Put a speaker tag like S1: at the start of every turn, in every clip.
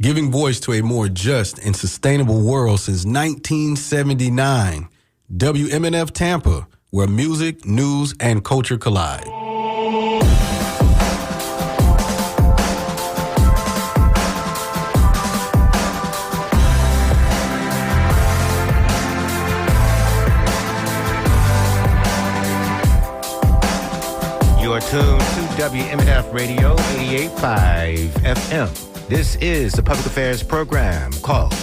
S1: giving voice to a more just and sustainable world since 1979. WMNF Tampa, where music, news, and culture collide.
S2: You're tuned to WMNF Radio 88.5 FM. This is the public affairs program called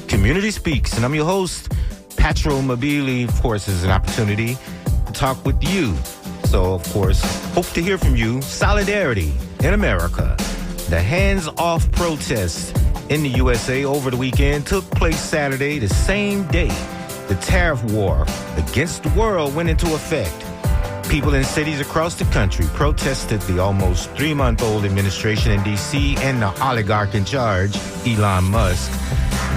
S2: Community Speaks, and I'm your host, Patro Mobili. Of course, is an opportunity to talk with you. So, of course, hope to hear from you. Solidarity in America. The hands-off protests in the USA over the weekend took place Saturday, the same day the tariff war against the world went into effect. People in cities across the country protested the almost 3-month-old administration in D.C. and the oligarch in charge, Elon Musk.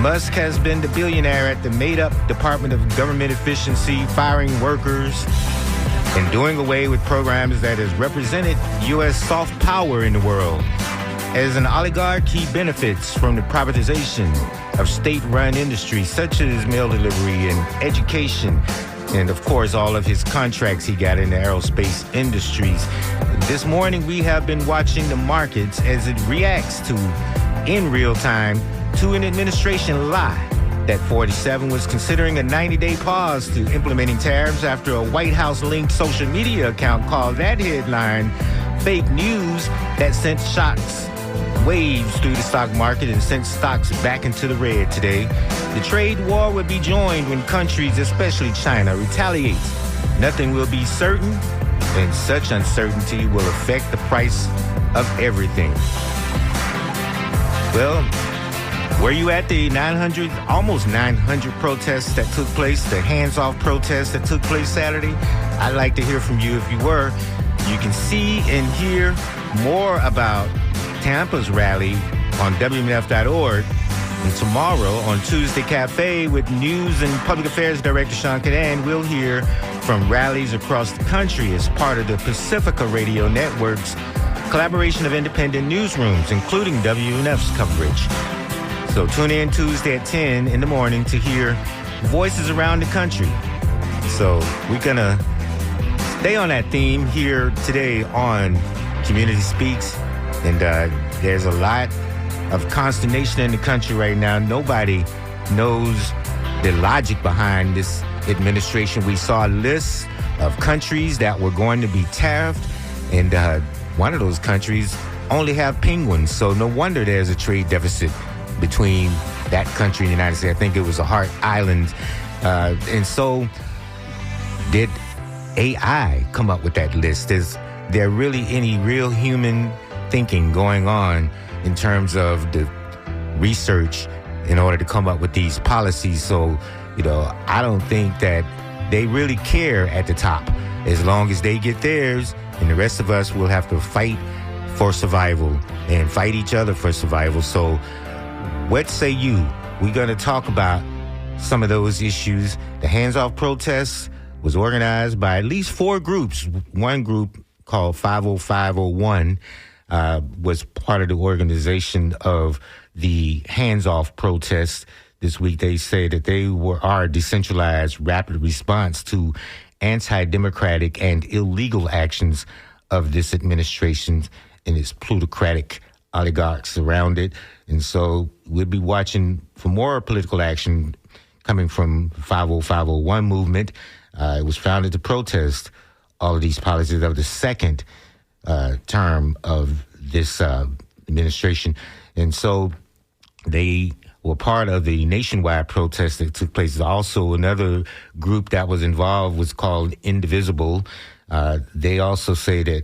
S2: Musk has been the billionaire at the made-up Department of Government Efficiency, firing workers and doing away with programs that has represented U.S. soft power in the world. As an oligarch, he benefits from the privatization of state-run industries such as mail delivery and education, and, of course, all of his contracts he got in the aerospace industries. This morning, we have been watching the markets as it reacts to, in real time, to an administration lie that 47 was considering a 90-day pause to implementing tariffs after a White House-linked social media account called that headline fake news that sent shocks waves through the stock market and sent stocks back into the red today. The trade war will be joined when countries, especially China, retaliates. Nothing will be certain, and such uncertainty will affect the price of everything. Well, were you at the almost 900 protests that took place, the hands-off protests that took place Saturday? I'd like to hear from you if you were. You can see and hear more about Tampa's rally on WMNF.org. And tomorrow on Tuesday Cafe with News and Public Affairs Director Sean Cadan, we'll hear from rallies across the country as part of the Pacifica Radio Network's collaboration of independent newsrooms, including WMNF's coverage. So tune in Tuesday at 10 in the morning to hear voices around the country. So we're going to stay on that theme here today on Community Speaks. And there's a lot of consternation in the country right now. Nobody knows the logic behind this administration. We saw lists of countries that were going to be tariffed, and one of those countries only have penguins. So no wonder there's a trade deficit between that country and the United States. I think it was a Hart Island. And so did AI come up with that list? Is there really any real human thinking going on in terms of the research in order to come up with these policies? So, I don't think that they really care at the top. As long as they get theirs, and the rest of us will have to fight for survival and fight each other for survival. So what say you? We're going to talk about some of those issues. The hands-off protests was organized by at least 4 groups. One group called 50501 was part of the organization of the hands-off protests this week. They say that they are a decentralized, rapid response to anti-democratic and illegal actions of this administration and its plutocratic oligarchs around it. And so we'll be watching for more political action coming from 50501 movement. It was founded to protest all of these policies of the second term of this administration. And so they were part of the nationwide protest that took place. Also, another group that was involved was called Indivisible. They also say that,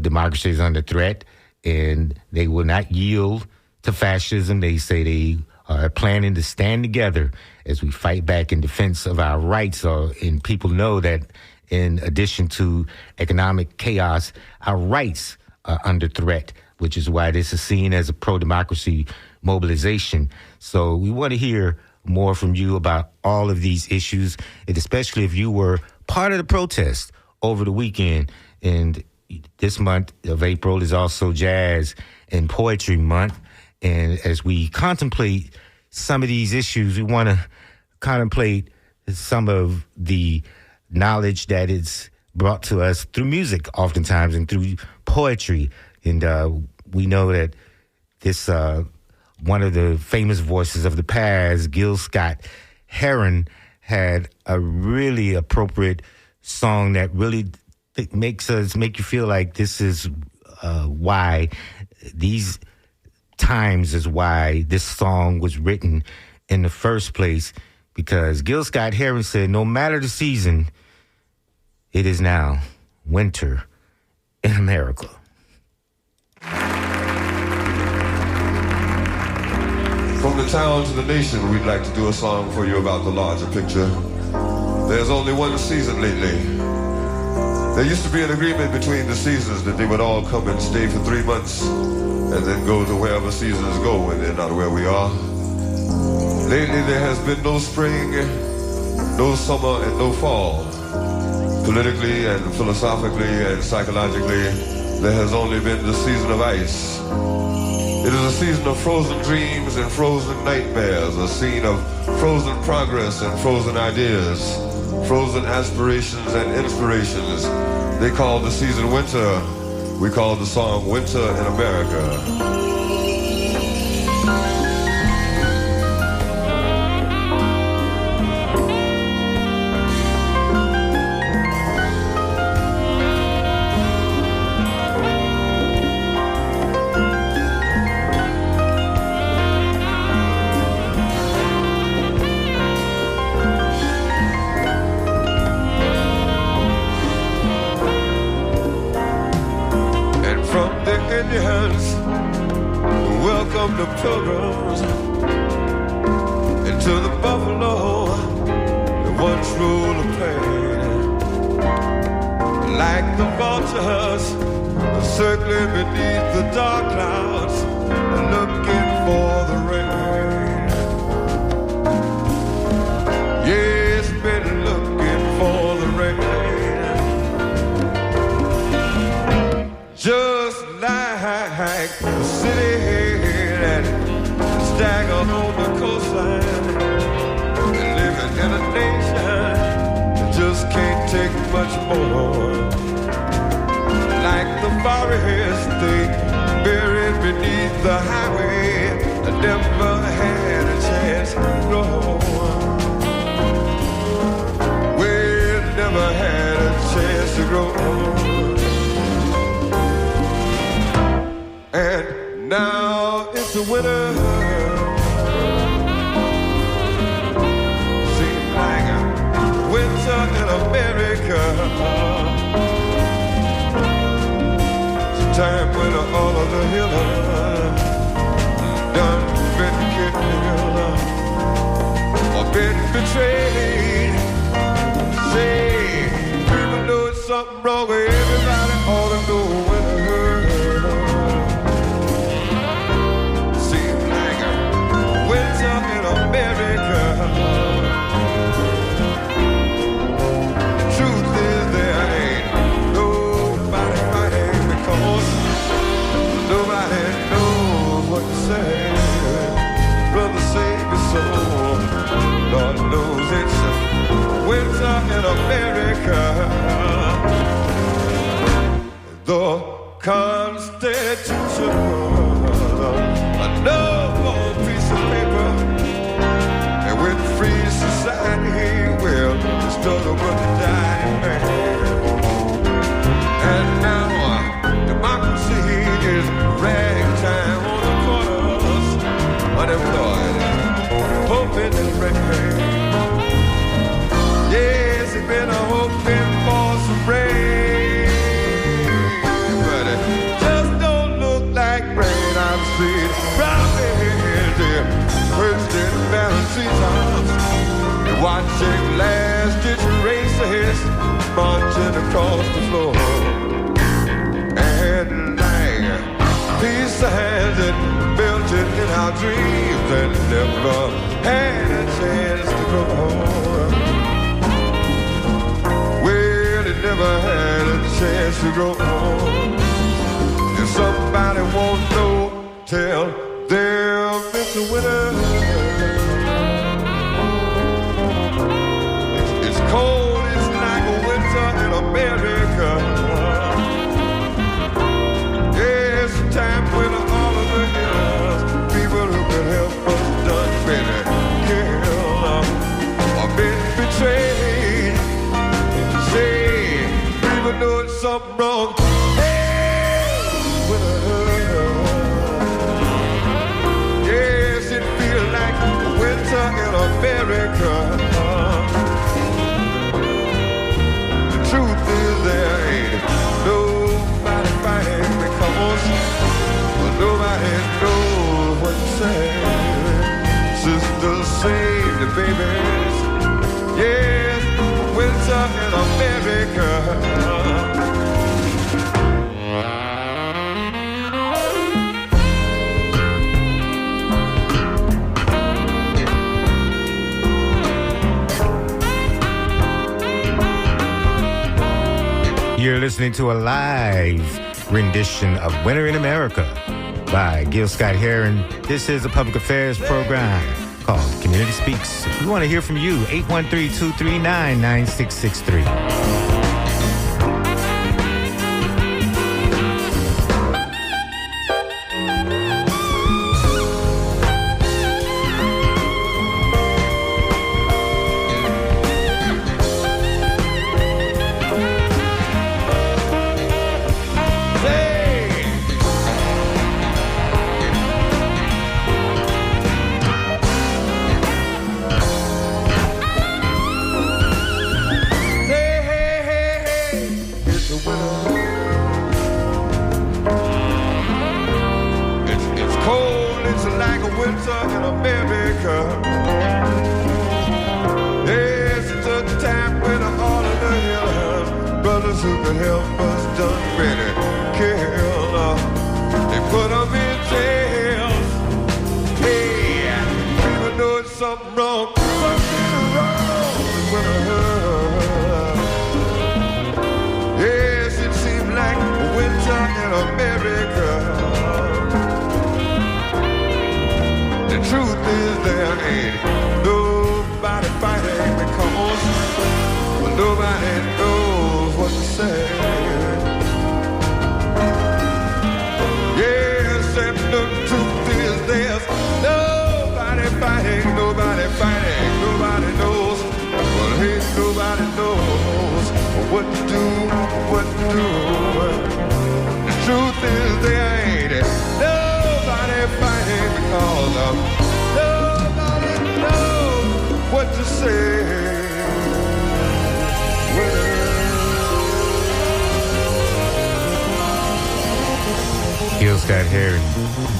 S2: democracy is under threat and they will not yield to fascism. They say they are planning to stand together as we fight back in defense of our rights. And people know that in addition to economic chaos, our rights are under threat, which is why this is seen as a pro-democracy mobilization. So we want to hear more from you about all of these issues, and especially if you were part of the protest over the weekend. And this month of April is also Jazz and Poetry Month. And as we contemplate some of these issues, we want to contemplate some of the knowledge that is brought to us through music oftentimes and through poetry. And we know that this one of the famous voices of the past, Gil Scott-Heron, had a really appropriate song that really make you feel like this is why these times is why this song was written in the first place, because Gil Scott-Heron said, no matter the season, it is now winter in America.
S3: From the town to the nation, we'd like to do a song for you about the larger picture. There's only one season lately. There used to be an agreement between the seasons that they would all come and stay for 3 months and then go to wherever seasons go when they're not where we are. Lately there has been no spring, no summer, and no fall. Politically and philosophically and psychologically, there has only been the season of ice. It is a season of frozen dreams and frozen nightmares, a scene of frozen progress and frozen ideas, frozen aspirations and inspirations. They call the season winter. We call the song Winter in America. Welcome the pilgrims into the buffalo that once ruled the plain. Like the vultures circling beneath the dark clouds, looking for the rain. Yes, been looking for the rain. Just like the city stagger on the coastline, living in a nation that just can't take much more. Like the forest they buried beneath the highway, I never had a chance to grow. We never had a chance to grow. And now it's the winter. In America, it's a time when all of the healers done been killed or been betrayed. Say, people know it's something wrong with everybody ought to know when it hurts. Seems like a winter in America. Brother, save your soul. Lord knows it's winter in America. The Constitution, a noble piece of paper, and with free society, well, it's done over the dying man. And now democracy is ragtime on the corners, unemployed, hoping it's rain. Yes, it's been a hoping for some rain, but it just don't look like rain. I've seen prophets in Princeton Valley seasons, and watching last-ditch races marching across the floor. And peace has it melted in our dreams and never had a chance to grow. Well, it never had a chance to grow. If somebody won't know, tell There, Mr. Winter, it's cold, it's like a winter in America. Yeah, it's a time when all of the hills, people who could help us done better, killed or been betrayed. Say, people doing something wrong. Hey, winter. Yes, it feels like winter in America. The truth is there ain't nobody fighting because nobody knows what to say. Sisters save the babies. Yes, winter in America.
S2: You're listening to a live rendition of Winter in America by Gil Scott-Heron. This is a public affairs program called Community Speaks. We want to hear from you, 813-239-9663. Gil Scott-Heron.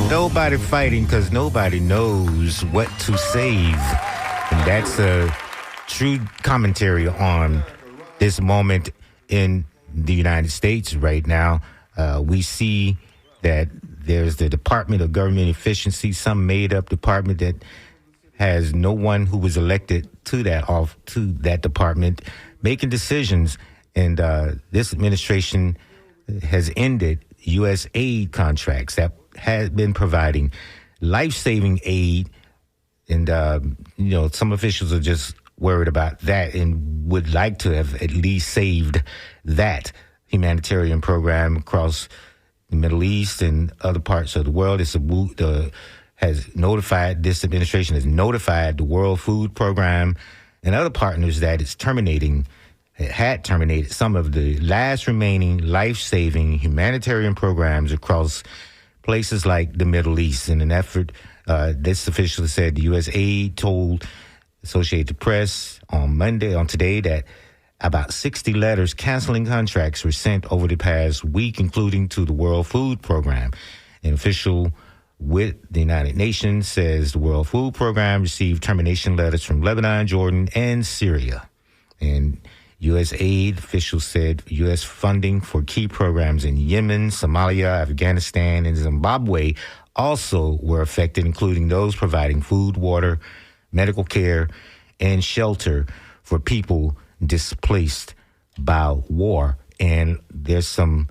S2: Nobody fighting because nobody knows what to save. And that's a true commentary on this moment in the United States right now. We see that there's the Department of Government Efficiency, some made-up department that has no one who was elected to that department making decisions. And this administration has ended U.S. aid contracts that had been providing life-saving aid. And, some officials are just worried about that and would like to have at least saved that humanitarian program across the Middle East and other parts of the world. This administration has notified the World Food Program and other partners that it had terminated some of the last remaining life-saving humanitarian programs across places like the Middle East. In an effort, this official said the U.S. aid told Associated Press on today, that about 60 letters canceling contracts were sent over the past week, including to the World Food Program. An official with the United Nations says the World Food Program received termination letters from Lebanon, Jordan, and Syria. And U.S. aid officials said U.S. funding for key programs in Yemen, Somalia, Afghanistan, and Zimbabwe also were affected, including those providing food, water, medical care, and shelter for people displaced by war. And there's some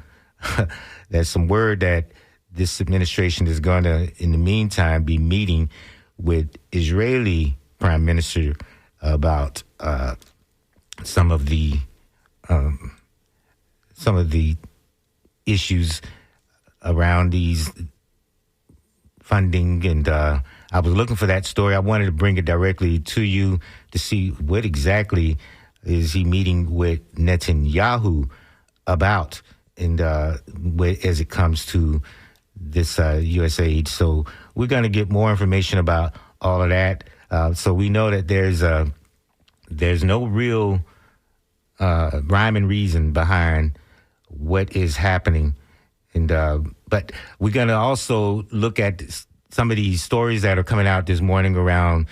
S2: word that this administration is going to, in the meantime, be meeting with Israeli Prime Minister about some of the issues around these funding. And I was looking for that story. I wanted to bring it directly to you to see what exactly is he meeting with Netanyahu about, and as it comes to this U.S. aid. So we're going to get more information about all of that. So we know that there's no real rhyme and reason behind what is happening. And but we're going to also look at some of these stories that are coming out this morning around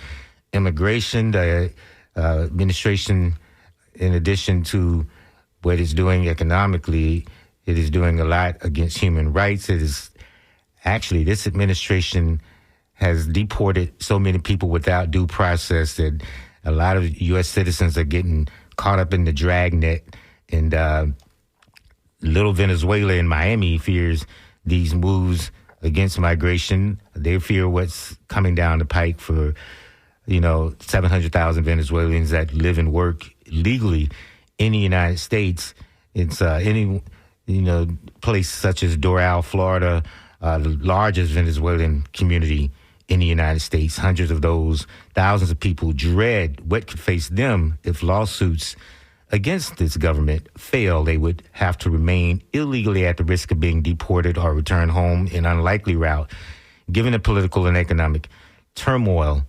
S2: immigration. The administration, in addition to what it's doing economically, it is doing a lot against human rights. It is actually, this administration has deported so many people without due process that a lot of U.S. citizens are getting caught up in the dragnet. And little Venezuela in Miami fears these moves against migration. They fear what's coming down the pike for, 700,000 Venezuelans that live and work legally in the United States. It's any place such as Doral, Florida, the largest Venezuelan community in the United States. Hundreds of those, thousands of people dread what could face them if lawsuits against this government fail. They would have to remain illegally at the risk of being deported or return home in an unlikely route, given the political and economic turmoil.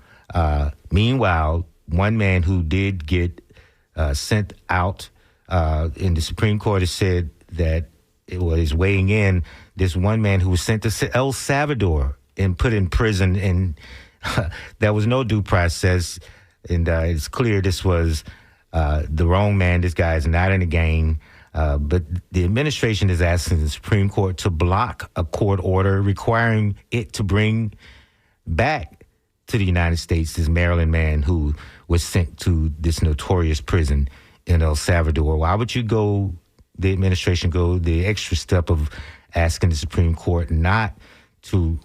S2: Meanwhile, one man who did get sent out in the Supreme Court has said that it was weighing in, this one man who was sent to El Salvador and put in prison, and there was no due process. And it's clear this was the wrong man. This guy is not in the game. But the administration is asking the Supreme Court to block a court order requiring it to bring back to the United States this Maryland man who was sent to this notorious prison in El Salvador. Why would you the administration go the extra step of asking the Supreme Court not to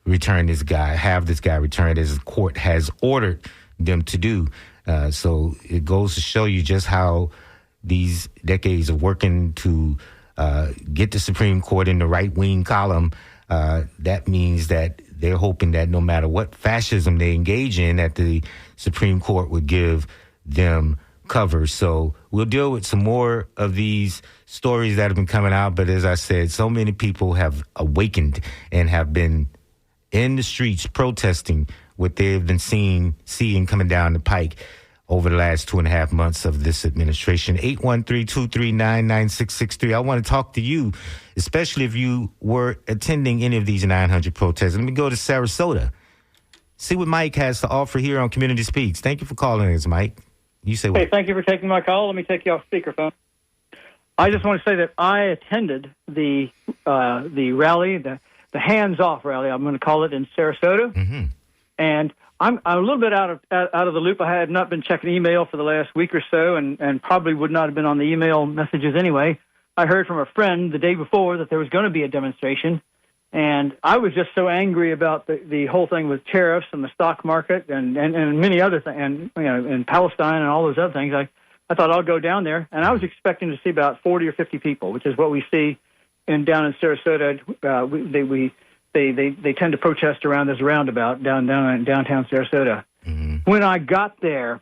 S2: return this guy, have this guy returned as the court has ordered them to do? So it goes to show you just how these decades of working to get the Supreme Court in the right-wing column, that means that they're hoping that no matter what fascism they engage in, that the Supreme Court would give them cover. So we'll deal with some more of these stories that have been coming out. But as I said, so many people have awakened and have been in the streets protesting what they've been seeing coming down the pike over the last 2.5 months of this administration. 813-239-9663. I want to talk to you, especially if you were attending any of these 900 protests. Let me go to Sarasota. See what Mike has to offer here on Community Speaks. Thank you for calling us, Mike. You say what?
S4: Hey, thank you for taking my call. Let me take you off speakerphone. I just want to say that I attended the rally, the hands-off rally, I'm going to call it, in Sarasota. Mm-hmm. And I'm a little bit out of the loop. I had not been checking email for the last week or so, and probably would not have been on the email messages anyway. I heard from a friend the day before that there was going to be a demonstration, and I was just so angry about the whole thing with tariffs and the stock market and many other things, and in Palestine and all those other things. I thought I'll go down there, and I was expecting to see about 40 or 50 people, which is what we see down in Sarasota. They tend to protest around this roundabout downtown Sarasota. Mm-hmm. When I got there,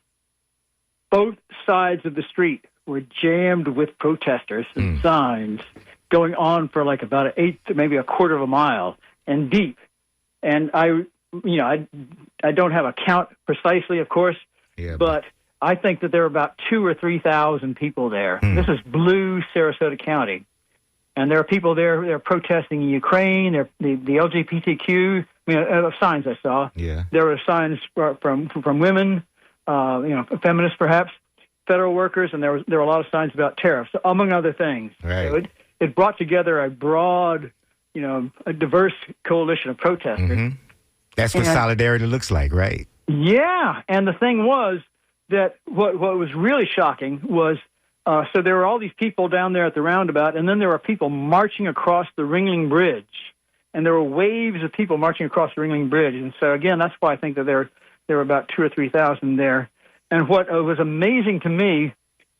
S4: both sides of the street were jammed with protesters and signs going on for like about an eighth, maybe a quarter of a mile and deep. And I don't have a count precisely, of course, but I think that there were about 2,000 or 3,000 people there. This is blue Sarasota County. And there are people there. They're protesting in Ukraine. The LGBTQ signs I saw. Yeah. There were signs from women, feminists perhaps, federal workers, and there were a lot of signs about tariffs, among other things. Right. So it brought together a broad, a diverse coalition of protesters. Mm-hmm.
S2: That's what solidarity looks like, right?
S4: Yeah. And the thing was that what was really shocking was So there were all these people down there at the roundabout, and then there were people marching across the Ringling Bridge. And there were waves of people marching across the Ringling Bridge. And so, again, that's why I think that there were about 2,000 or 3,000 there. And what was amazing to me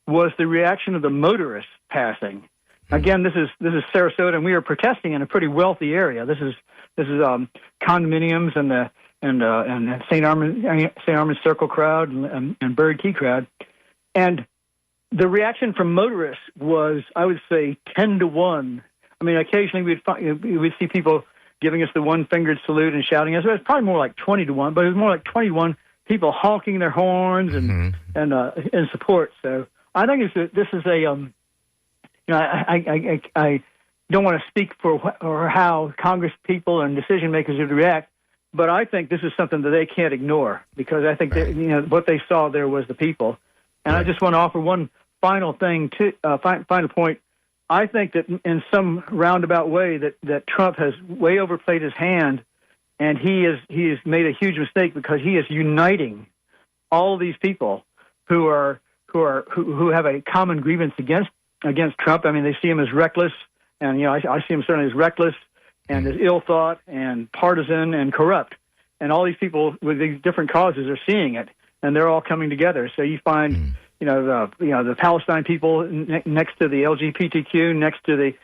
S4: was the reaction of the motorists passing. Again, this is Sarasota, and we are protesting in a pretty wealthy area. This is condominiums and St. Armand's Circle crowd and Bird Key crowd. And the reaction from motorists was, I would say, 10 to 1. I mean, occasionally we'd see people giving us the one-fingered salute and shouting. It was probably more like 20 to 1, but it was more like 21 people honking their horns and in support. So I think this is a I don't want to speak for or how Congress people and decision makers would react, but I think this is something that they can't ignore, because I think that what they saw there was the people. And I just want to offer one final thing final point. I think that in some roundabout way that Trump has way overplayed his hand, and he has made a huge mistake, because he is uniting all of these people who have a common grievance against Trump. I mean, they see him as reckless, and I see him certainly as reckless and as ill thought and partisan and corrupt. And all these people with these different causes are seeing it, and they're all coming together. So you find the Palestine people next to the LGBTQ, next to the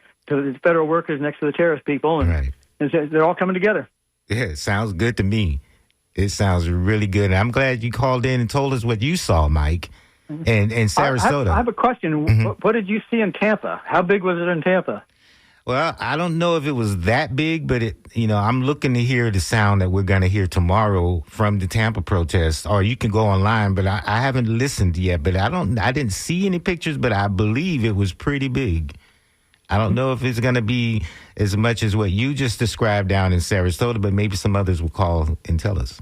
S4: federal workers, next to the terrorist people, and they're all coming together.
S2: Yeah, it sounds good to me. It sounds really good. And I'm glad you called in and told us what you saw, Mike, and Sarasota.
S4: I have a question. Mm-hmm. What did you see in Tampa? How big was it in Tampa?
S2: Well, I don't know if it was that big, but I'm looking to hear the sound that we're going to hear tomorrow from the Tampa protest. Or you can go online, but I haven't listened yet. But I didn't see any pictures, but I believe it was pretty big. I don't know if it's going to be as much as what you just described down in Sarasota, but maybe some others will call and tell us.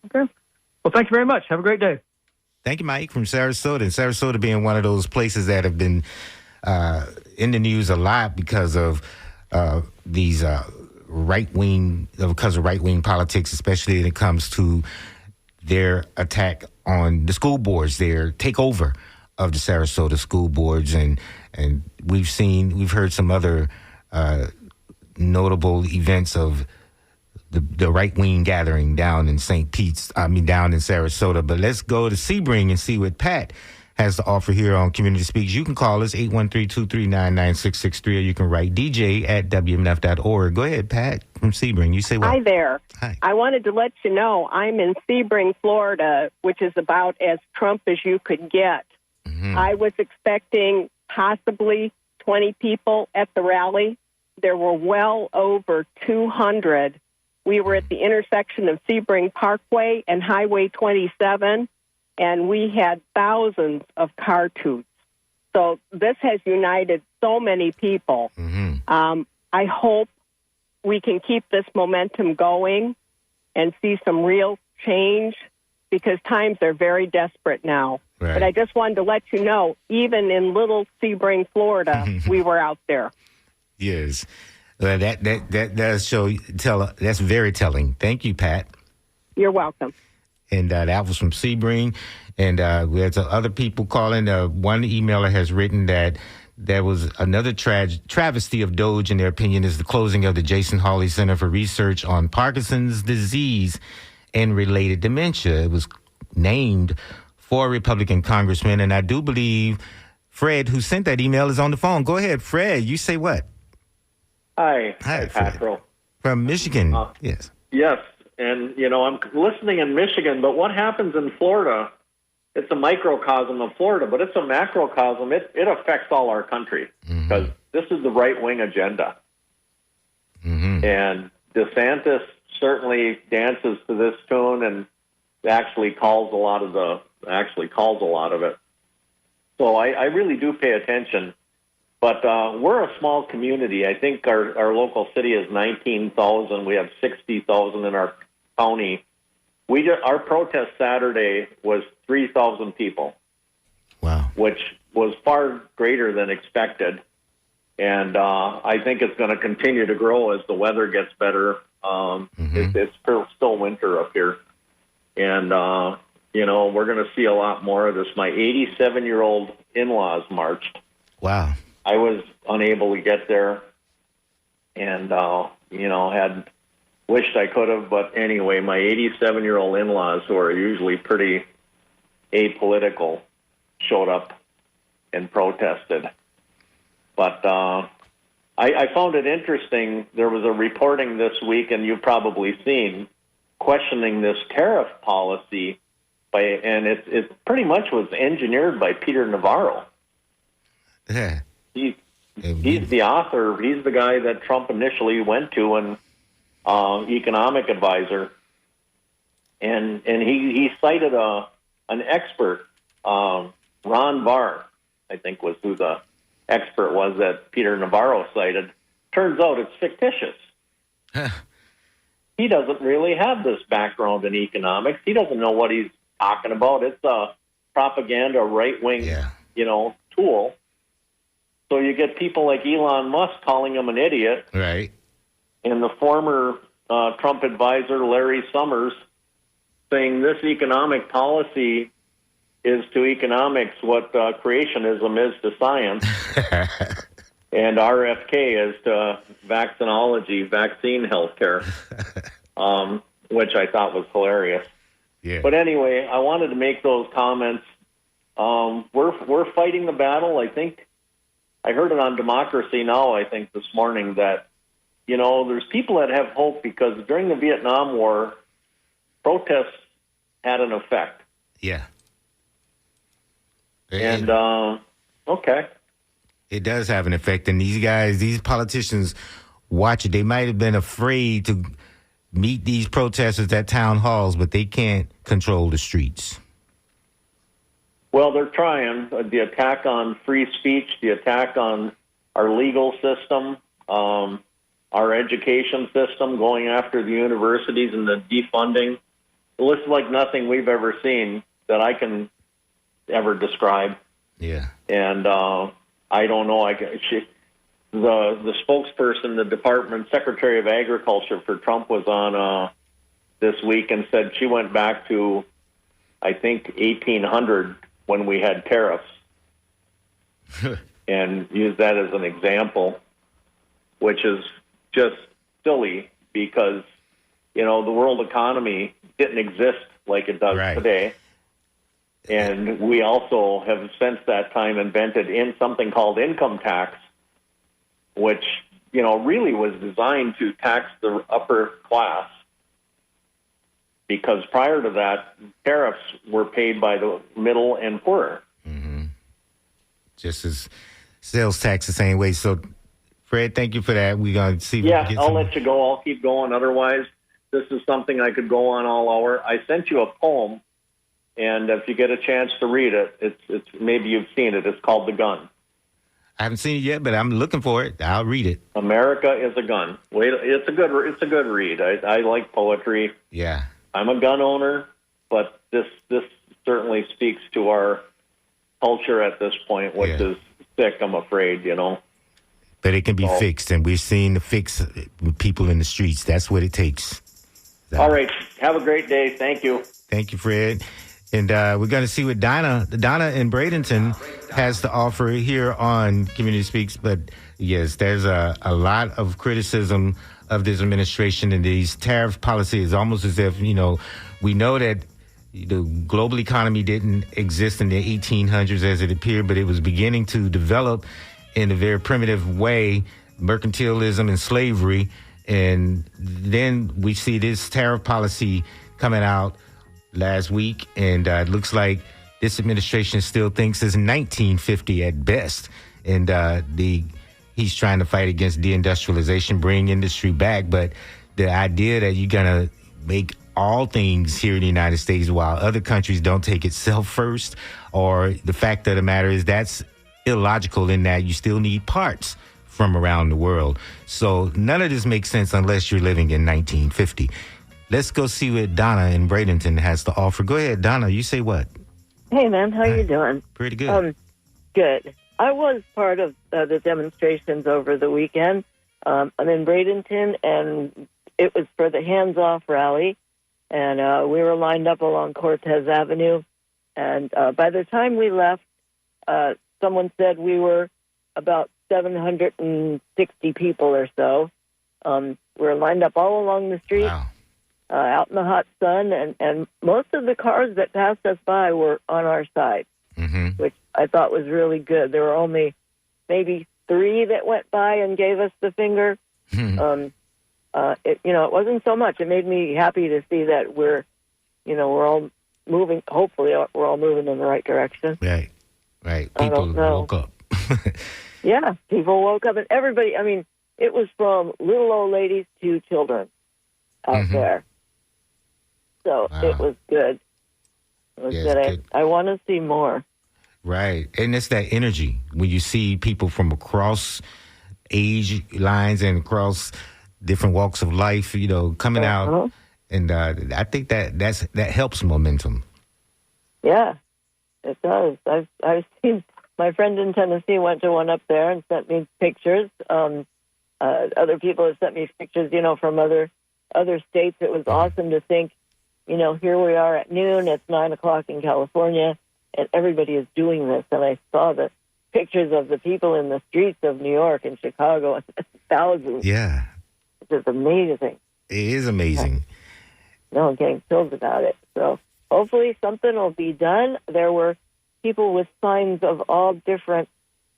S4: Okay. Well, thank you very much. Have a great day.
S2: Thank you, Mike, from Sarasota. And Sarasota being one of those places that have been in the news a lot because of these right-wing politics, especially when it comes to their attack on the school boards, their takeover of the Sarasota school boards. And we've heard some other notable events of the right-wing gathering down in down in Sarasota. But let's go to Sebring and see what Pat has to offer here on Community Speaks. You can call us 813-239-9663, or you can write dj@wmnf.org. Go ahead, Pat from Sebring. You say what?
S5: Hi there.
S2: Hi.
S5: I wanted to let you know I'm in Sebring, Florida, which is about as Trump as you could get. Mm-hmm. I was expecting possibly 20 people at the rally. There were well over 200. We were at the intersection of Sebring Parkway and Highway 27, and we had thousands of car toots. So this has united so many people. Mm-hmm. I hope we can keep this momentum going and see some real change, because times are very desperate now. Right. But I just wanted to let you know, even in little Sebring, Florida, we were out there.
S2: Yes. That does that's very telling. Thank you, Pat.
S5: You're welcome.
S2: And that was from Sebring. And we had other people calling. One emailer has written that there was another travesty of Doge, in their opinion, is the closing of the Jason Hawley Center for Research on Parkinson's disease and related dementia. It was named for a Republican congressman. And I do believe Fred, who sent that email, is on the phone. Go ahead, Fred. You say what?
S6: Hi,
S2: Fred.
S6: Patrol.
S2: From Michigan, yes.
S6: Yes, and, I'm listening in Michigan, but what happens in Florida, it's a microcosm of Florida, but it's a macrocosm. It affects all our country, because this is the right-wing agenda. Mm-hmm. And DeSantis certainly dances to this tune and actually calls a lot of it. So I really do pay attention. But we're a small community. I think our local city is 19,000. We have 60,000 in our county. Our protest Saturday was 3,000 people. Wow. Which was far greater than expected. And I think it's going to continue to grow as the weather gets better. It's still winter up here. And we're going to see a lot more of this. My 87-year-old in-laws marched.
S2: Wow.
S6: I was unable to get there and, had wished I could have. But anyway, my 87-year-old in-laws, who are usually pretty apolitical, showed up and protested. But I found it interesting. There was a reporting this week, and you've probably seen, questioning this tariff policy, and it pretty much was engineered by Peter Navarro.
S2: Yeah.
S6: He's the author. He's the guy that Trump initially went to and economic advisor, and he cited an expert, Ron Barr, I think was who the expert was that Peter Navarro cited. Turns out it's fictitious. He doesn't really have this background in economics. He doesn't know what he's talking about. It's a propaganda, right-wing, tool. So you get people like Elon Musk calling him an idiot.
S2: Right.
S6: And the former Trump advisor, Larry Summers, saying this economic policy is to economics what creationism is to science. And RFK is to vaccinology, vaccine healthcare, which I thought was hilarious.
S2: Yeah.
S6: But anyway, I wanted to make those comments. We're fighting the battle. I think I heard it on Democracy Now! I think this morning that there's people that have hope because during the Vietnam War, protests had an effect.
S2: Yeah.
S6: And okay.
S2: It does have an effect. And these politicians, watch it. They might have been afraid to meet these protesters at town halls, but they can't control the streets.
S6: Well, they're trying. The attack on free speech, the attack on our legal system, our education system, going after the universities and the defunding. It looks like nothing we've ever seen that I can ever describe.
S2: Yeah.
S6: And I don't know. The spokesperson, the department secretary of agriculture for Trump was on this week and said she went back to, I think, 1800 when we had tariffs and used that as an example, which is just silly because, the world economy didn't exist like it does today. And we also have since that time invented something called income tax, which, really was designed to tax the upper class. Because prior to that, tariffs were paid by the middle and poorer.
S2: Mm-hmm. Just as sales tax the same way. So, Fred, thank you for that. We're going to see.
S6: Yeah, I'll let you go. I'll keep going. Otherwise, this is something I could go on all hour. I sent you a poem, and if you get a chance to read it, it's maybe you've seen it. It's called The Gun.
S2: I haven't seen it yet, but I'm looking for it. I'll read it. America
S6: is a Gun. Wait, it's a good read. I like poetry.
S2: Yeah.
S6: I'm a gun owner, but this certainly speaks to our culture at this point, which is sick, I'm afraid,
S2: But it can be fixed, and we're seeing the fix with people in the streets. That's what it takes.
S6: All right. Have a great day. Thank you.
S2: Thank you, Fred. And we're going to see what Donna in Bradenton has to offer here on Community Speaks. But, yes, there's a lot of criticism of this administration and these tariff policies, almost as if, we know that the global economy didn't exist in the 1800s as it appeared, but it was beginning to develop in a very primitive way, mercantilism and slavery. And then we see this tariff policy coming out last week, and it looks like this administration still thinks it's 1950 at best. And he's trying to fight against deindustrialization, bring industry back. But the idea that you're going to make all things here in the United States while other countries don't take itself first, or the fact of the matter is that's illogical in that you still need parts from around the world. So none of this makes sense unless you're living in 1950. Let's go see what Donna in Bradenton has to offer. Go ahead, Donna. You say what?
S7: Hey, man. How you doing?
S2: Pretty good.
S7: Good. I was part of the demonstrations over the weekend. I'm in Bradenton, and it was for the Hands Off rally. and we were lined up along Cortez Avenue. And by the time we left, someone said we were about 760 people or so. We were lined up all along the street, out in the hot sun, and most of the cars that passed us by were on our side, which I thought was really good. There were only maybe 3 that went by and gave us the finger. It wasn't so much. It made me happy to see that we're all moving. Hopefully, we're all moving in the right direction.
S2: Right. People woke up.
S7: Yeah, people woke up, and everybody. I mean, it was from little old ladies to children out there. So it was good. It was good. I want to see more. Right.
S2: And it's that energy when you see people from across age lines and across different walks of life, coming out. And I think that helps momentum. Yeah,
S7: it does. I've seen my friend in Tennessee went to one up there and sent me pictures. Other people have sent me pictures, from other states. It was awesome to think, here we are at noon. It's 9:00 in California, and everybody is doing this. And I saw the pictures of the people in the streets of New York and Chicago, and thousands.
S2: Yeah,
S7: it's just amazing.
S2: It is amazing.
S7: No, I'm getting chills about it. So hopefully something will be done. There were people with signs of all different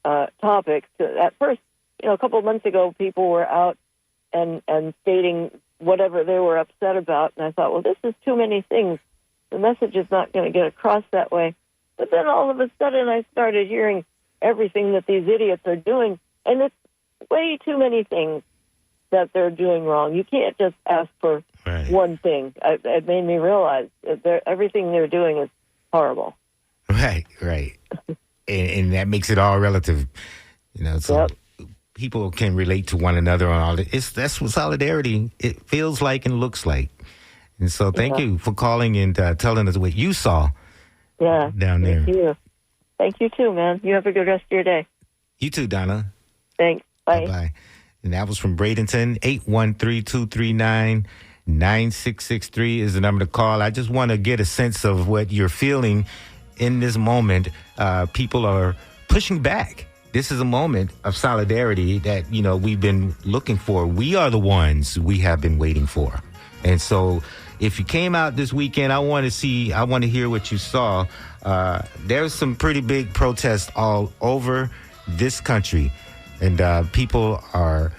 S7: topics. At first, a couple of months ago, people were out and stating whatever they were upset about. And I thought, well, this is too many things. The message is not going to get across that way. But then all of a sudden I started hearing everything that these idiots are doing. And it's way too many things that they're doing wrong. You can't just ask for one thing. It made me realize that everything they're doing is horrible.
S2: Right. and that makes it all relative. So people can relate to one another on all this. That's what solidarity, it feels like and looks like. And so thank you for calling and telling us what you saw down there.
S7: Thank you. Thank you too, man. You have a good rest of your day.
S2: You too, Donna.
S7: Thanks. Bye.
S2: Bye. And that was from Bradenton. 813-239-9663 is the number to call. I just want to get a sense of what you're feeling in this moment. People are pushing back. This is a moment of solidarity that, we've been looking for. We are the ones we have been waiting for. And so if you came out this weekend, I want to hear what you saw. There's some pretty big protests all over this country. And people are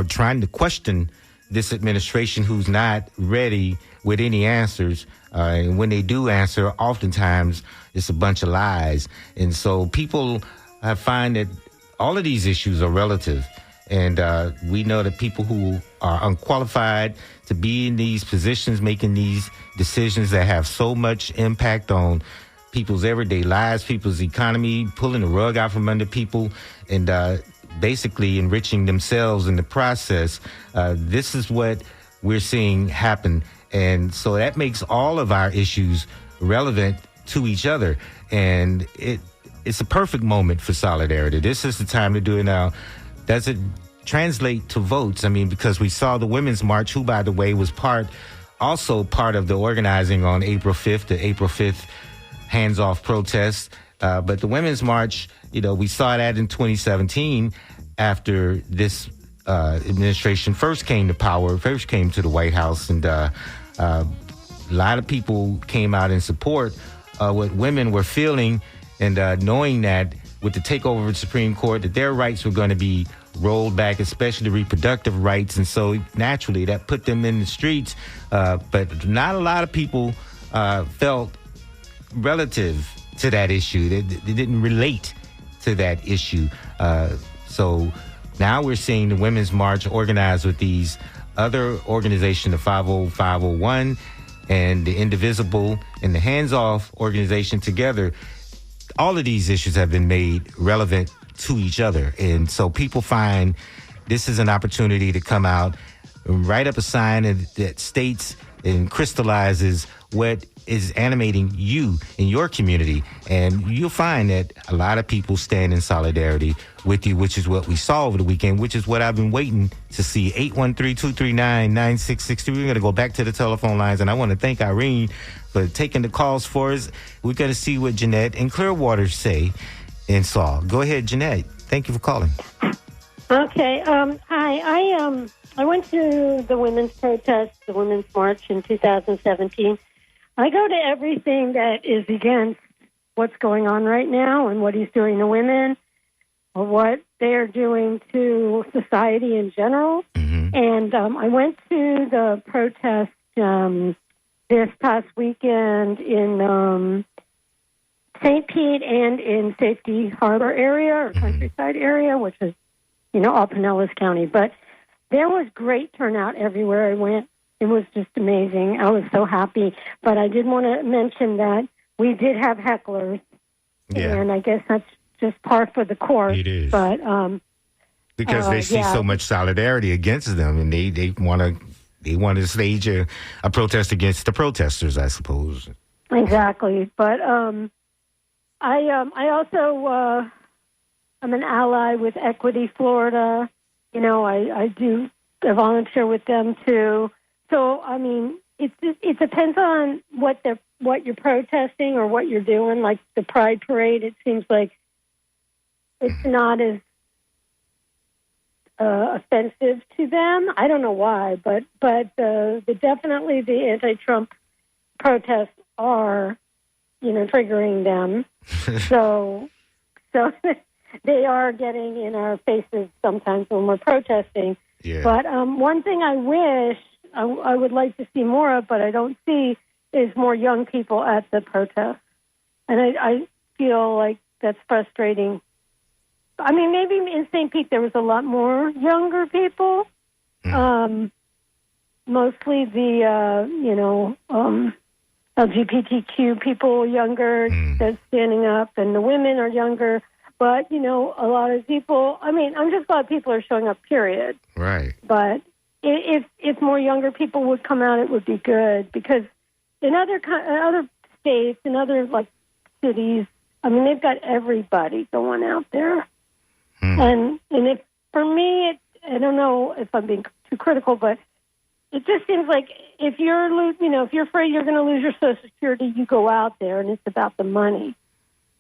S2: trying to question this administration who's not ready with any answers. And when they do answer, oftentimes it's a bunch of lies. And so people find that all of these issues are relative. And we know that people who are unqualified to be in these positions, making these decisions that have so much impact on people's everyday lives, people's economy, pulling the rug out from under people, and basically enriching themselves in the process. This is what we're seeing happen. And so that makes all of our issues relevant to each other. And it's a perfect moment for solidarity. This is the time to do it now. Does it translate to votes? I mean, because we saw the Women's March, who, by the way, was also part of the organizing on April 5th, the April 5th hands-off protests. But the Women's March, we saw that in 2017 after this administration first came to power, first came to the White House. And a lot of people came out in support of what women were feeling and knowing that with the takeover of the Supreme Court, that their rights were going to be rolled back, especially reproductive rights. And so naturally that put them in the streets. But not a lot of people felt relative to that issue. They didn't relate to that issue. So now we're seeing the Women's March organized with these other organizations, the 50501 and the Indivisible and the Hands Off organization together. All of these issues have been made relevant to each other. And so people find this is an opportunity to come out, write up a sign that states and crystallizes what is animating you in your community, and you'll find that a lot of people stand in solidarity with you, which is what we saw over the weekend, which is what I've been waiting to see. 813-239-9663. We're going to go back to the telephone lines, and I want to thank Irene for taking the calls for us. We're going to see what Jeanette and Clearwater say and saw. Go ahead, Jeanette. Thank you for calling.
S8: Okay. Hi. I went to the women's protest, the Women's March in 2017. I go to everything that is against what's going on right now and what he's doing to women or what they're doing to society in general. Mm-hmm. And I went to the protest this past weekend in St. Pete and in Safety Harbor area or countryside area, which is, all Pinellas County. But there was great turnout everywhere I went. It was just amazing. I was so happy. But I did want to mention that we did have hecklers. Yeah. And I guess that's just par for the course.
S2: It is.
S8: But,
S2: because they see so much solidarity against them, and they want to stage a protest against the protesters, I suppose.
S8: Exactly. But I also I'm an ally with Equity Florida. I do volunteer with them too. So I mean, it depends on what you're protesting or what you're doing. Like the Pride Parade, it seems like it's not as offensive to them. I don't know why, but definitely the anti-Trump protests are, triggering them. so they are getting in our faces sometimes when we're protesting. Yeah. But one thing I wish I would like to see more of, but I don't see, is more young people at the protest. And I feel like that's frustrating. I mean, maybe in St. Pete there was a lot more younger people. Mostly the, LGBTQ people younger, that's standing up, and the women are younger. But, a lot of people, I'm just glad people are showing up, period.
S2: Right.
S8: But if more younger people would come out, it would be good. Because in other states, in other, cities, they've got everybody going out there. And if, for me, I don't know if I'm being too critical, but it just seems like if you're afraid you're going to lose your Social Security, you go out there, and it's about the money.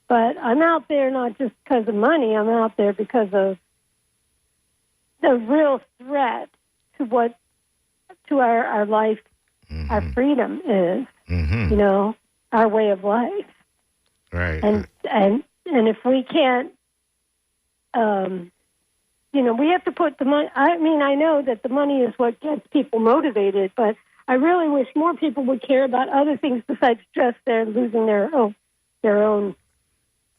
S8: But I'm out there not just because of money. I'm out there because of the real threat to our life, our freedom is, our way of life.
S2: Right.
S8: And if we can't, we have to put the money. I know that the money is what gets people motivated, but I really wish more people would care about other things besides just their losing their own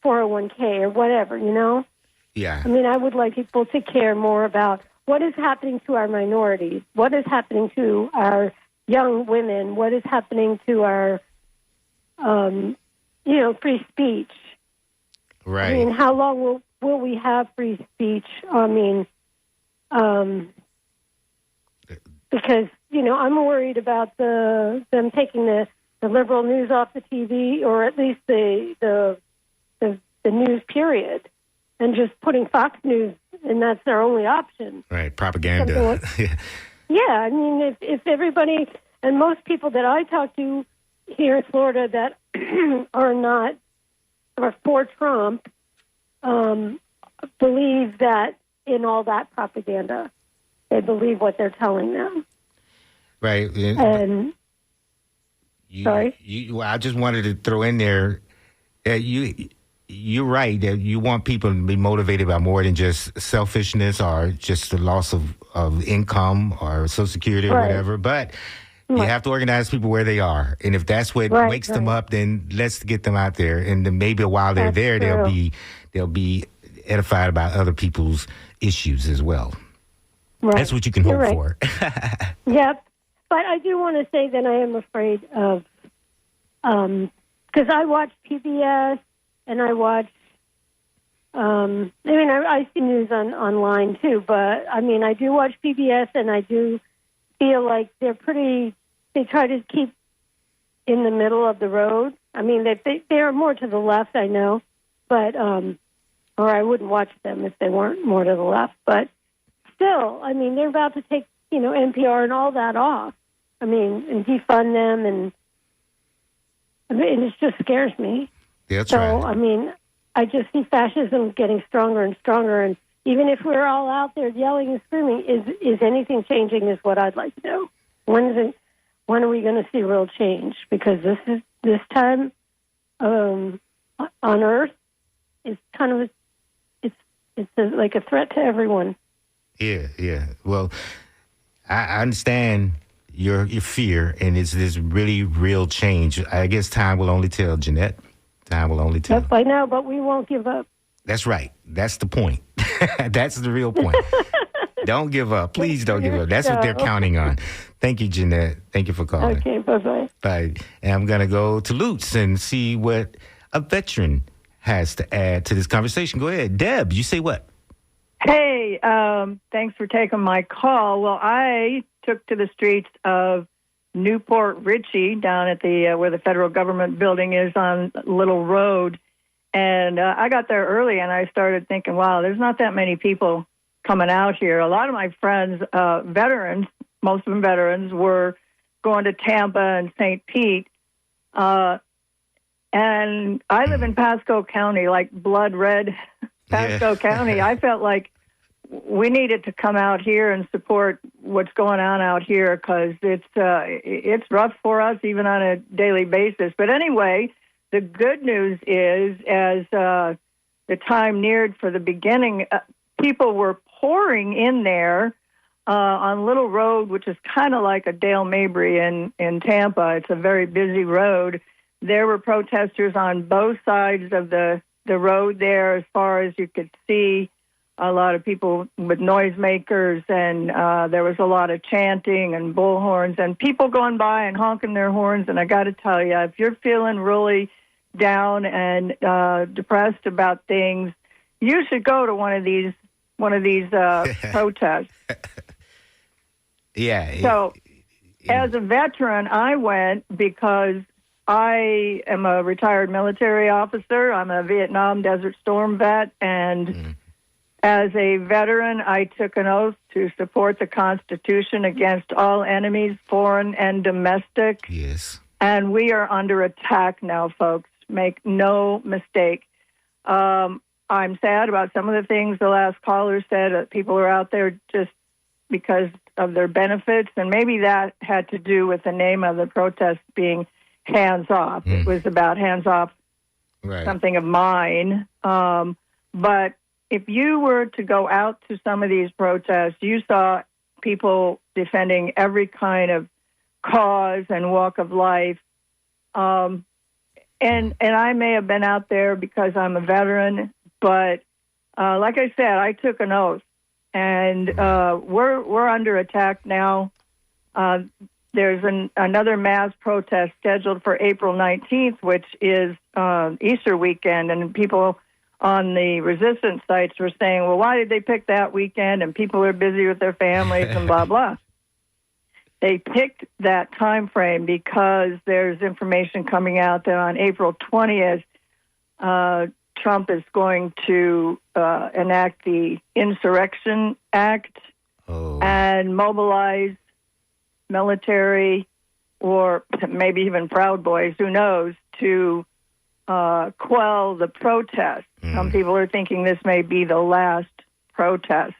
S8: 401k or whatever,
S2: Yeah.
S8: I would like people to care more about what is happening to our minorities, what is happening to our young women, what is happening to our, free speech.
S2: Right.
S8: How long will we have free speech? Because, I'm worried about them taking the liberal news off the TV, or at least the news period, and just putting Fox News, and that's their only option.
S2: Right, propaganda.
S8: Yeah, if everybody, and most people that I talk to here in Florida that are for Trump, believe that in all that propaganda. They believe what they're telling them.
S2: Right.
S8: And sorry?
S2: I just wanted to throw in there that you're right, that you want people to be motivated by more than just selfishness or just the loss of income or Social Security or whatever. But you have to organize people where they are. And if that's what wakes them up, then let's get them out there. And then maybe while they're there, they'll be edified about other people's issues as well. Right. That's what you can hope for.
S8: Yep. But I do want to say that I am afraid of, because I watch PBS and I watch, I see news online too, but I do watch PBS and I do feel like they try to keep in the middle of the road. I mean, they are more to the left, I know, but, or I wouldn't watch them if they weren't more to the left. But still, I mean, they're about to take, NPR and all that off. I mean, and defund them, and it just scares me.
S2: That's right.
S8: So, I mean, I just see fascism getting stronger and stronger, and even if we're all out there yelling and screaming, is anything changing is what I'd like to know. When are we going to see real change? Because this time on Earth is kind of like a threat to everyone.
S2: Yeah. Well, I understand your fear, and it's this really real change. I guess time will only tell, Jeanette. Time will only tell.
S8: Yep, I know, but we won't give up.
S2: That's right. That's the point. That's the real point. Don't give up. Please don't give up. That's what they're counting on. Thank you, Jeanette. Thank you for calling.
S8: Okay, bye-bye.
S2: Bye. And I'm going to go to Lutz and see what a veteran has to add to this conversation. Go ahead. Deb, you say what?
S9: Hey, thanks for taking my call. Well, I took to the streets of Newport Richey down at the where the federal government building is on Little Road. And I got there early, and I started thinking, wow, there's not that many people coming out here. A lot of my friends, veterans, most of them veterans, were going to Tampa and St. Pete. And I live in Pasco County, like blood red Pasco County. I felt like we needed to come out here and support what's going on out here because it's rough for us even on a daily basis. But anyway, the good news is, as the time neared for the beginning, people were pouring in there on Little Road, which is kind of like a Dale Mabry in Tampa. It's a very busy road. There were protesters on both sides of the road there as far as you could see. A lot of people with noisemakers, and there was a lot of chanting and bullhorns and people going by and honking their horns. And I got to tell you, if you're feeling really down and depressed about things, you should go to one of these protests.
S2: Yeah.
S9: So, as a veteran, I went because I am a retired military officer. I'm a Vietnam Desert Storm vet, and as a veteran, I took an oath to support the Constitution against all enemies, foreign and domestic.
S2: Yes.
S9: And we are under attack now, folks. Make no mistake. I'm sad about some of the things the last caller said. People are out there just because of their benefits, and maybe that had to do with the name of the protest being hands off. It was about hands off something of mine. But if you were to go out to some of these protests, you saw people defending every kind of cause and walk of life. And I may have been out there because I'm a veteran, but like I said, I took an oath, and we're under attack now. There's another mass protest scheduled for April 19th, which is Easter weekend, and people on the resistance sites were saying, well, why did they pick that weekend? And people are busy with their families and blah, blah. They picked that time frame because there's information coming out that on April 20th, Trump is going to enact the Insurrection Act and mobilize military or maybe even Proud Boys, who knows, to quell the protest. Some people are thinking this may be the last protest.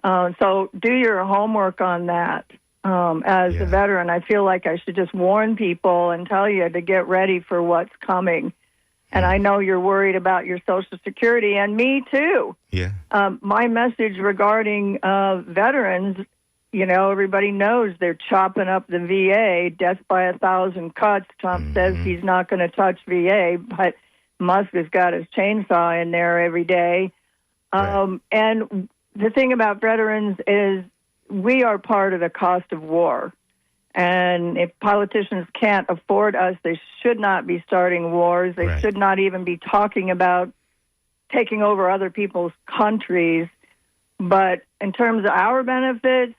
S9: So do your homework on that. As a veteran, I feel like I should just warn people and tell you to get ready for what's coming. And I know you're worried about your Social Security, and me too.
S2: Yeah.
S9: My message regarding veterans, everybody knows they're chopping up the VA, death by 1,000 cuts. Trump says he's not going to touch VA, but Musk has got his chainsaw in there every day. And the thing about veterans is we are part of the cost of war. And if politicians can't afford us, they should not be starting wars. They should not even be talking about taking over other people's countries. But in terms of our benefits,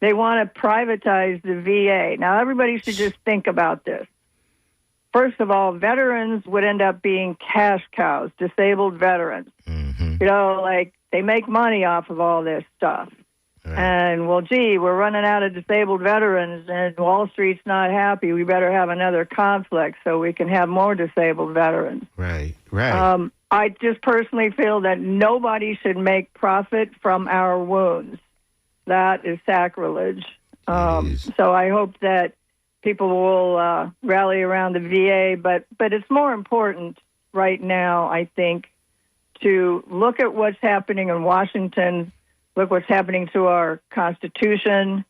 S9: they want to privatize the VA. Now, everybody should just think about this. First of all, veterans would end up being cash cows, disabled veterans.
S2: Mm-hmm.
S9: You know, like they make money off of all this stuff.
S2: Right.
S9: And, well, gee, we're running out of disabled veterans and Wall Street's not happy. We better have another conflict so we can have more disabled veterans.
S2: Right, right.
S9: I just personally feel that nobody should make profit from our wounds. That is sacrilege. So I hope that people will rally around the VA, but it's more important right now, I think, to look at what's happening in Washington, look what's happening to our Constitution,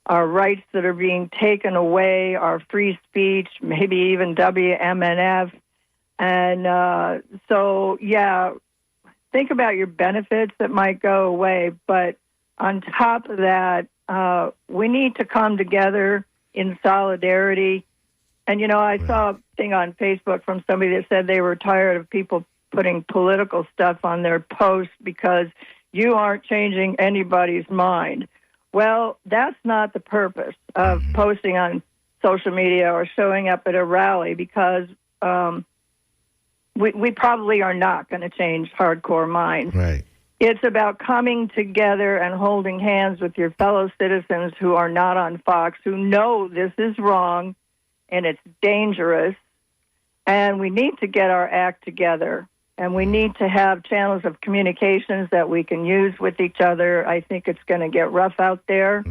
S9: our rights that are being taken away, our free speech, maybe even WMNF. And so, yeah, think about your benefits that might go away. But on top of that, we need to come together in solidarity. And, you know, I saw a thing on Facebook from somebody that said they were tired of people putting political stuff on their posts because you aren't changing anybody's mind. Well, that's not the purpose of posting on social media or showing up at a rally, because we probably are not going to change hardcore minds.
S2: Right.
S9: It's about coming together and holding hands with your fellow citizens who are not on Fox, who know this is wrong and it's dangerous, and we need to get our act together. And we need to have channels of communications that we can use with each other. I think it's going to get rough out there,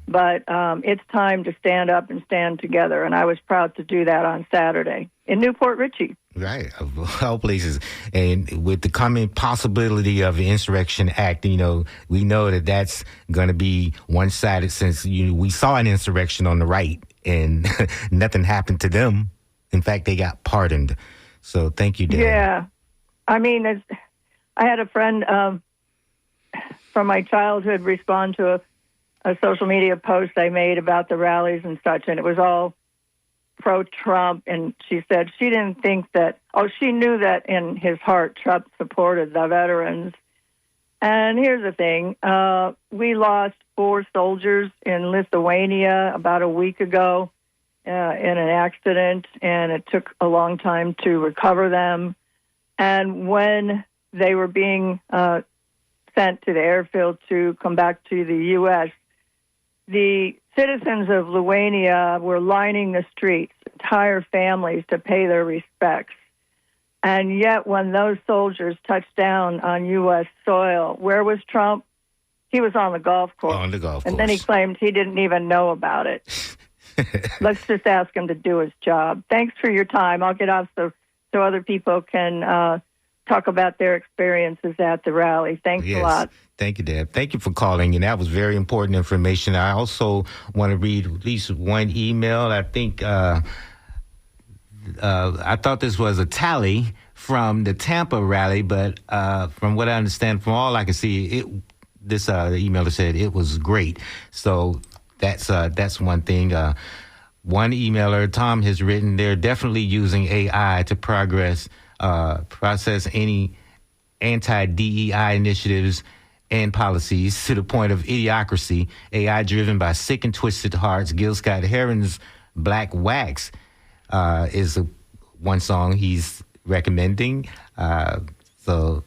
S9: but it's time to stand up and stand together. And I was proud to do that on Saturday in Newport Richey.
S2: Right, of all places. And with the coming possibility of the Insurrection Act, you know, we know that that's going to be one-sided, since we saw an insurrection on the right and nothing happened to them. In fact, they got pardoned. So thank you, Dan.
S9: Yeah. I mean, I had a friend from my childhood respond to a social media post I made about the rallies and such, and it was all pro-Trump, and she said she didn't think that, she knew that in his heart Trump supported the veterans. And here's the thing, we lost 4 soldiers in Lithuania about a week ago in an accident, and it took a long time to recover them. And when they were being sent to the airfield to come back to the U.S., the citizens of Lithuania were lining the streets, entire families, to pay their respects. And yet when those soldiers touched down on U.S. soil, where was Trump? He was on the golf course.
S2: On the golf course.
S9: And then he claimed he didn't even know about it. Let's just ask him to do his job. Thanks for your time. I'll get off so other people can talk about their experiences at the rally. Thanks a lot.
S2: Thank you, Deb. Thank you for calling, and that was very important information. I also want to read at least one email. I think I thought this was a tally from the Tampa rally, but from what I understand, from all I can see, the emailer said it was great. So that's one thing. One emailer, Tom, has written, they're definitely using AI to process any anti-DEI initiatives and policies to the point of idiocracy. AI driven by sick and twisted hearts. Gil Scott-Heron's Black Wax is one song he's recommending. So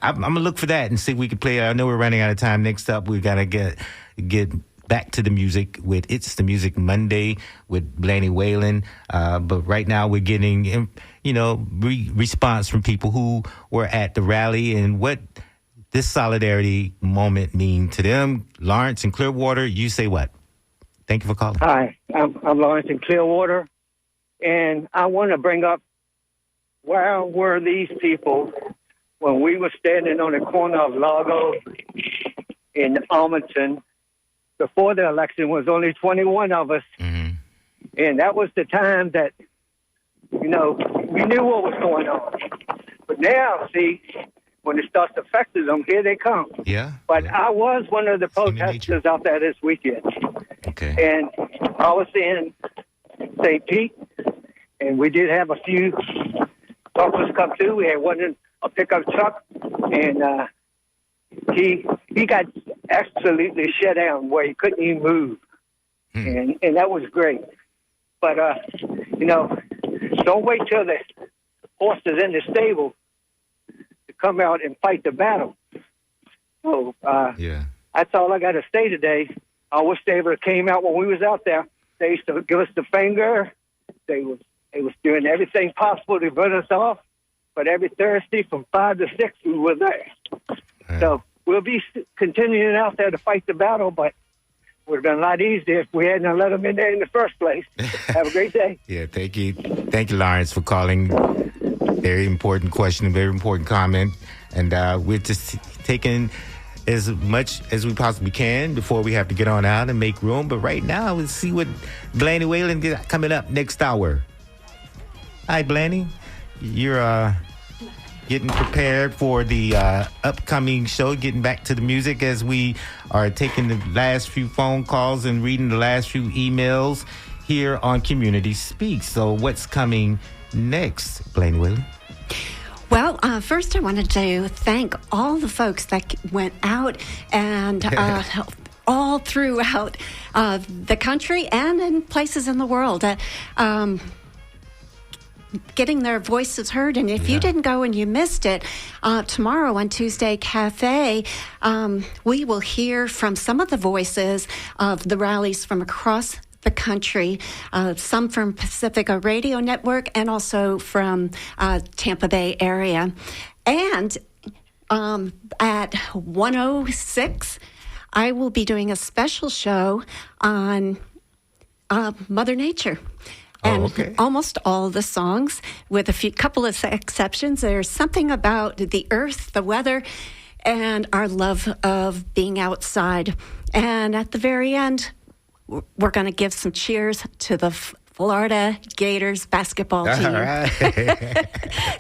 S2: I'm going to look for that and see if we can play it. I know we're running out of time. Next up, we're going to get back to the music with It's the Music Monday with Blaney Whalen. But right now we're getting, response from people who were at the rally and what this solidarity moment mean to them. Lawrence in Clearwater, you say what? Thank you for calling.
S10: Hi, I'm Lawrence in Clearwater, and I want to bring up, where were these people when we were standing on the corner of Largo in Almonton? Before the election was only 21 of us. Mm-hmm. And that was the time that, we knew what was going on. But now, see, when it starts affecting them, here they come.
S2: Yeah.
S10: But I was one of the protesters out there this weekend.
S2: Okay.
S10: And I was in St. Pete, and we did have a few officers come through. We had one in a pickup truck, and he got absolutely shut down where you couldn't even move. And that was great. But, don't wait till the horse is in the stable to come out and fight the battle. So, that's all I got to say today. I wish they ever came out when we was out there. They used to give us the finger. They was doing everything possible to run us off. But every Thursday from 5 to 6, we were there. So we'll be continuing out there to fight the battle, but it would have been a lot easier if we hadn't let them in there in the first place. Have a great day.
S2: Yeah, thank you. Thank you, Lawrence, for calling. Very important question, very important comment. And we're just taking as much as we possibly can before we have to get on out and make room. But right now, we'll see what Blaney Whalen got coming up next hour. Hi, Blaney. You're getting prepared for the upcoming show, getting back to the music as we are taking the last few phone calls and reading the last few emails here on Community Speaks. So what's coming next, Blaine Willie?
S11: Well, first I wanted to thank all the folks that went out and all throughout the country and in places in the world. Getting their voices heard. And if you didn't go and you missed it, tomorrow on Tuesday Cafe, we will hear from some of the voices of the rallies from across the country, some from Pacifica Radio Network and also from Tampa Bay area. And at 1:06, I will be doing a special show on Mother Nature. And almost all the songs, with a couple of exceptions, there's something about the earth, the weather, and our love of being outside. And at the very end, we're going to give some cheers to the Florida Gators basketball team. All right.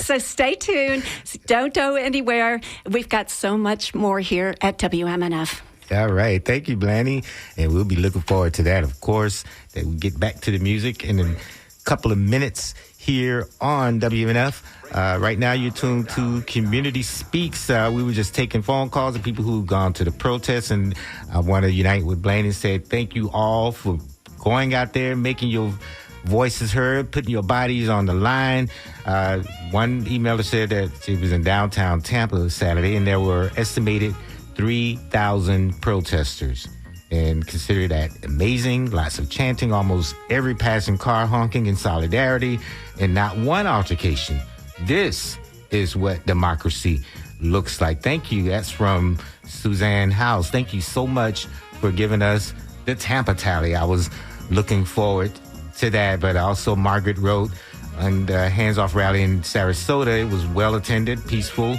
S11: So stay tuned. Don't go anywhere. We've got so much more here at WMNF.
S2: All right. Thank you, Blaney. And we'll be looking forward to that, of course, that we get back to the music in a couple of minutes here on WMNF. Right now, you're tuned to Community Speaks. We were just taking phone calls of people who've gone to the protests, and I want to unite with Blaney and say thank you all for going out there, making your voices heard, putting your bodies on the line. One emailer said that she was in downtown Tampa Saturday, and there were estimated 3,000 protesters. And consider that amazing. Lots of chanting, almost every passing car honking in solidarity, and not one altercation. This is what democracy looks like. Thank you. That's from Suzanne House. Thank you so much for giving us the Tampa tally. I was looking forward to that, but also Margaret wrote on the Hands Off rally in Sarasota. It was well attended, peaceful.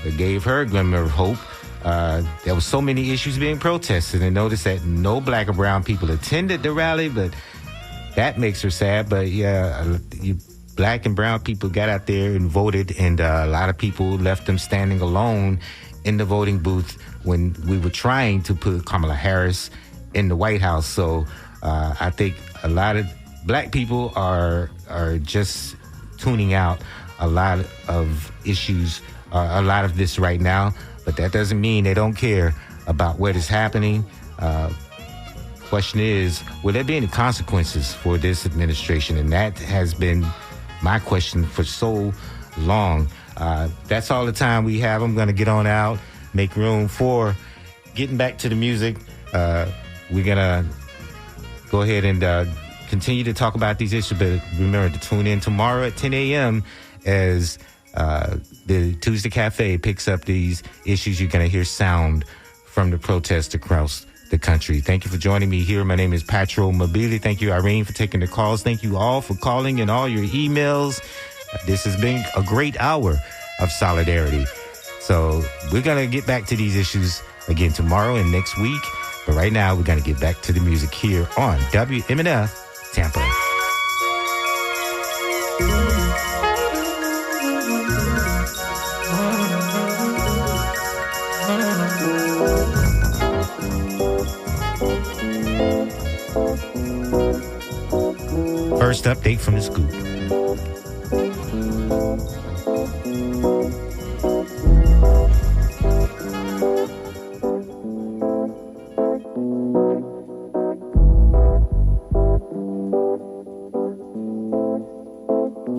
S2: It gave her a glimmer of hope. There were so many issues being protested, and notice that no black or brown people attended the rally, but that makes her sad. But yeah, black and brown people got out there and voted, and a lot of people left them standing alone in the voting booth when we were trying to put Kamala Harris in the White House. So I think a lot of black people are just tuning out a lot of issues, a lot of this right now. But that doesn't mean they don't care about what is happening. Question is, will there be any consequences for this administration? And that has been my question for so long. That's all the time we have. I'm going to get on out, make room for getting back to the music. We're going to go ahead and continue to talk about these issues. But remember to tune in tomorrow at 10 a.m. as the Tuesday Cafe picks up these issues. You're going to hear sound from the protests across the country. Thank you for joining me here. My name is Patro Mobili. Thank you, Irene, for taking the calls. Thank you all for calling and all your emails. This has been a great hour of solidarity. So we're going to get back to these issues again tomorrow and next week. But right now, we're going to get back to the music here on WMNF Tampa. First update from the scoop.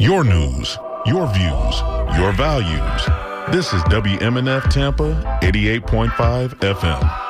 S12: Your news, your views, your values. This is WMNF Tampa 88.5 FM.